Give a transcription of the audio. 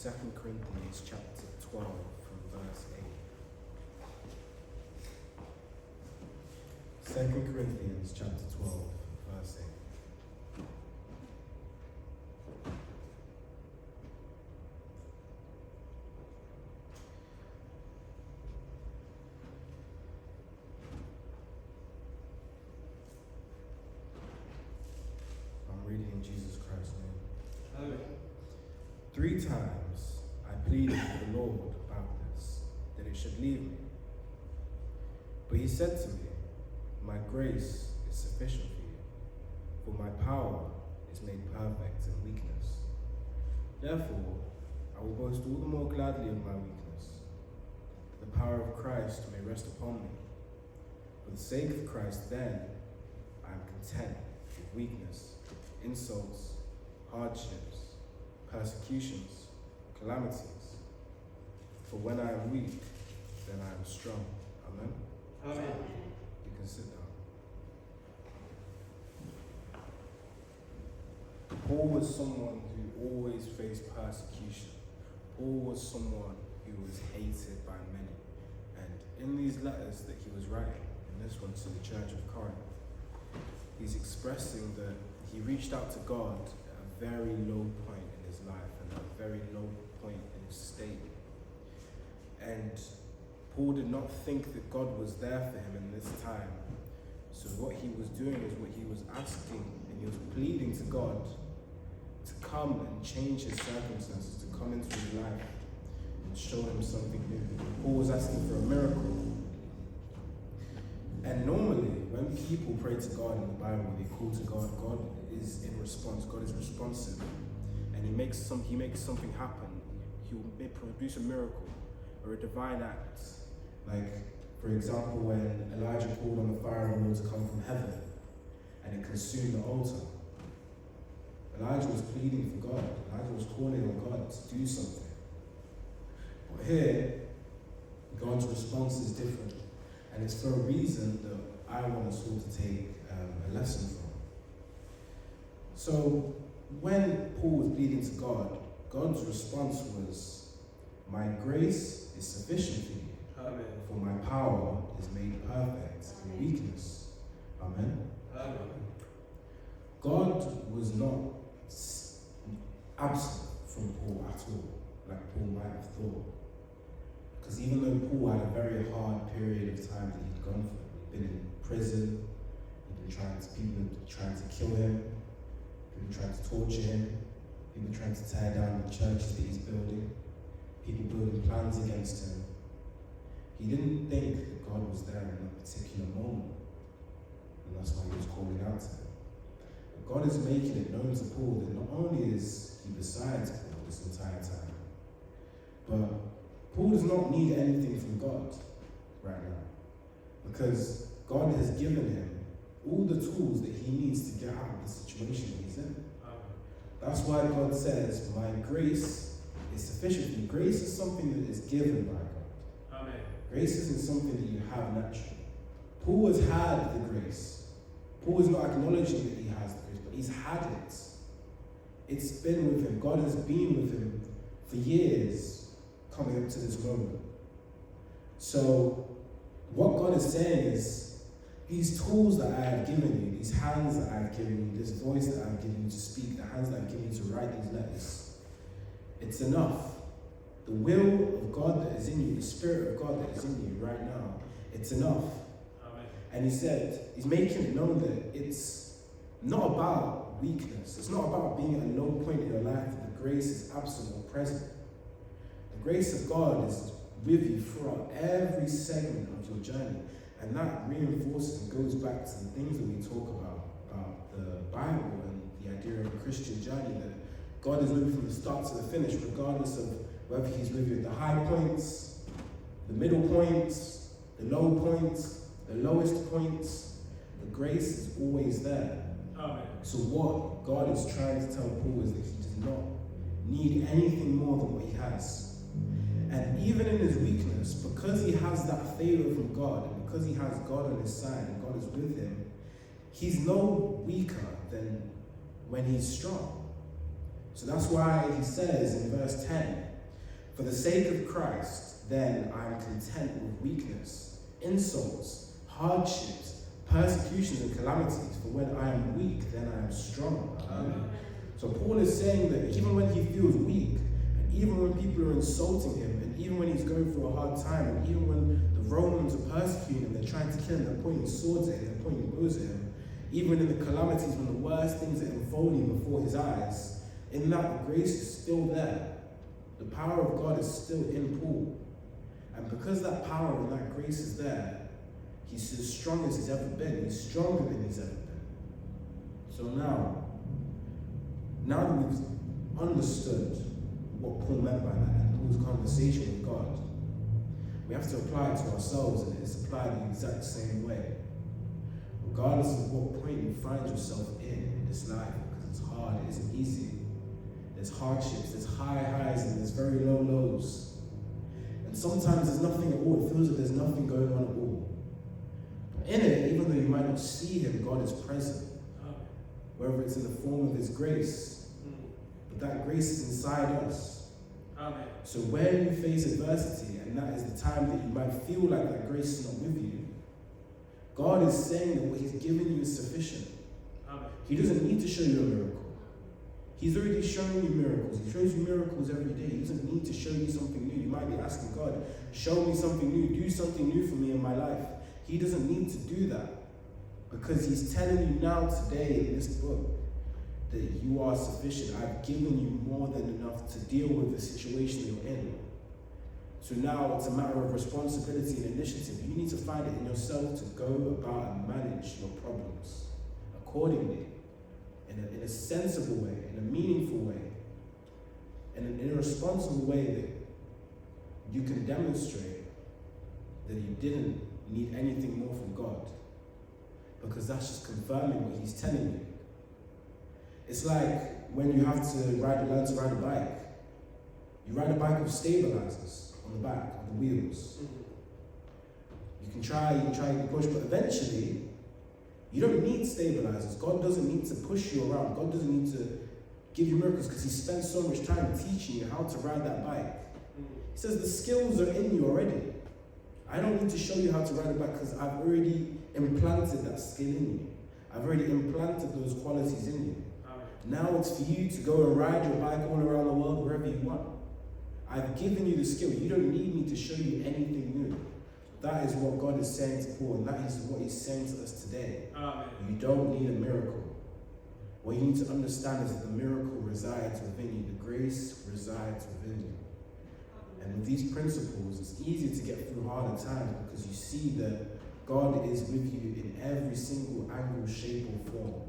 2 Corinthians chapter 12 from verse 8. 2 Corinthians chapter 12, verse 8. I'm reading in Jesus Christ's name. Amen. 3 times I pleaded with the Lord about this, that it should leave me. But he said to me, my grace is sufficient for you, for my power is made perfect in weakness. Therefore, I will boast all the more gladly of my weakness, that the power of Christ may rest upon me. For the sake of Christ, then, I am content with weakness, insults, hardships, persecutions, calamities. For when I am weak, then I am strong. Amen? Amen. You can sit down. Paul was someone who always faced persecution. Paul was someone who was hated by many. And in these letters that he was writing, and this one to the church of Corinth, he's expressing that he reached out to God at a very low point in his life and at a very low point in his state. And Paul did not think that God was there for him in this time. So what he was doing is what he was asking, and he was pleading to God to come and change his circumstances, to come into his life and show him something new. Paul was asking for a miracle. And normally, when people pray to God in the Bible, they call to God, God is in response, God is responsive. And he makes something happen. He will produce a miracle or a divine act. Like, for example, when Elijah called on the fire of the Lord to come from heaven and it consumed the altar. Elijah was pleading for God. Elijah was calling on God to do something. But here, God's response is different. And it's for a reason that I want us all to take a lesson from. So, when Paul was pleading to God, God's response was, my grace is sufficient for you. Amen. For my power is made perfect in weakness. Amen. Amen. God was not absent from Paul at all, like Paul might have thought. Because even though Paul had a very hard period of time that he'd gone through, he'd been in prison, people trying to kill him, people trying to torture him, people trying to tear down the churches that he's building, people building plans against him. He didn't think that God was there in that particular moment. And that's why he was calling out to him. But God is making it known to Paul that not only is he beside Paul this entire time, but Paul does not need anything from God right now. Because God has given him all the tools that he needs to get out of the situation that he's in. That's why God says, my grace is sufficient for you. Grace is something that is given by God. Amen. Grace isn't something that you have naturally. Paul has had the grace. Paul is not acknowledging that he has the grace, but he's had it. It's been with him. God has been with him for years coming up to this moment. So what God is saying is, these tools that I have given you, these hands that I have given you, this voice that I have given you to speak, the hands that I have given you to write these letters, it's enough. The will of God that is in you, the Spirit of God that is in you right now, it's enough. Amen. And he said, he's making it known that it's not about weakness. It's not about being at a low point in your life that the grace is absent or present. The grace of God is with you throughout every segment of your journey. And that reinforces and goes back to the things that we talk about the Bible and the idea of a Christian journey, that God is with you from the start to the finish, regardless of whether he's with you at the high points, the middle points, the low points, the lowest points. The grace is always there. Amen. So what God is trying to tell Paul is that he does not need anything more than what he has. And even in his weakness, because he has that favor from God, and because he has God on his side and God is with him, he's no weaker than when he's strong. So that's why he says in verse 10, for the sake of Christ, then I am content with weakness, insults, hardships, persecutions and calamities. For when I am weak, then I am strong. Amen. So Paul is saying that even when he feels weak, and even when people are insulting him, and even when he's going through a hard time, and even when the Romans are persecuting him, they're trying to kill him, they're pointing swords at him, they're pointing bows at him, even in the calamities, when the worst things are unfolding before his eyes, in that the grace is still there. The power of God is still in Paul. And because that power and that grace is there, he's as strong as he's ever been. He's stronger than he's ever been. So now that we've understood what Paul meant by that and Paul's conversation with God, we have to apply it to ourselves, and it's applied the exact same way. Regardless of what point you find yourself in this life, because it's hard, it isn't easy. There's hardships, there's high highs, and there's very low lows. And sometimes there's nothing at all. It feels like there's nothing going on at all. But in it, even though you might not see him, God is present. Whether it's in the form of his grace, but that grace is inside us. Amen. So when you face adversity, and that is the time that you might feel like that grace is not with you, God is saying that what he's given you is sufficient. Amen. He doesn't need to show you a miracle. He's already shown you miracles. He shows you miracles every day. He doesn't need to show you something new. You might be asking God, show me something new, do something new for me in my life. He doesn't need to do that, because he's telling you now today in this book that you are sufficient. I've given you more than enough to deal with the situation you're in. So now it's a matter of responsibility and initiative. You need to find it in yourself to go about and manage your problems accordingly, in a sensible way, in a meaningful way, and in a responsible way that you can demonstrate that you didn't need anything more from God, because that's just confirming what he's telling you. It's like when you have to learn to ride a bike. You ride a bike with stabilizers on the back of the wheels. You can try, you can push, but eventually you don't need stabilizers. God doesn't need to push you around. God doesn't need to give you miracles, because he spent so much time teaching you how to ride that bike. He says the skills are in you already. I don't need to show you how to ride a bike, because I've already implanted that skill in you. I've already implanted those qualities in you. Now it's for you to go and ride your bike all around the world wherever you want. I've given you the skill. You don't need me to show you anything new. That is what God is saying to Paul, and that is what he's saying to us today. Amen. You don't need a miracle. What you need to understand is that the miracle resides within you. The grace resides within you. And with these principles, it's easy to get through harder times, because you see that God is with you in every single angle, shape, or form.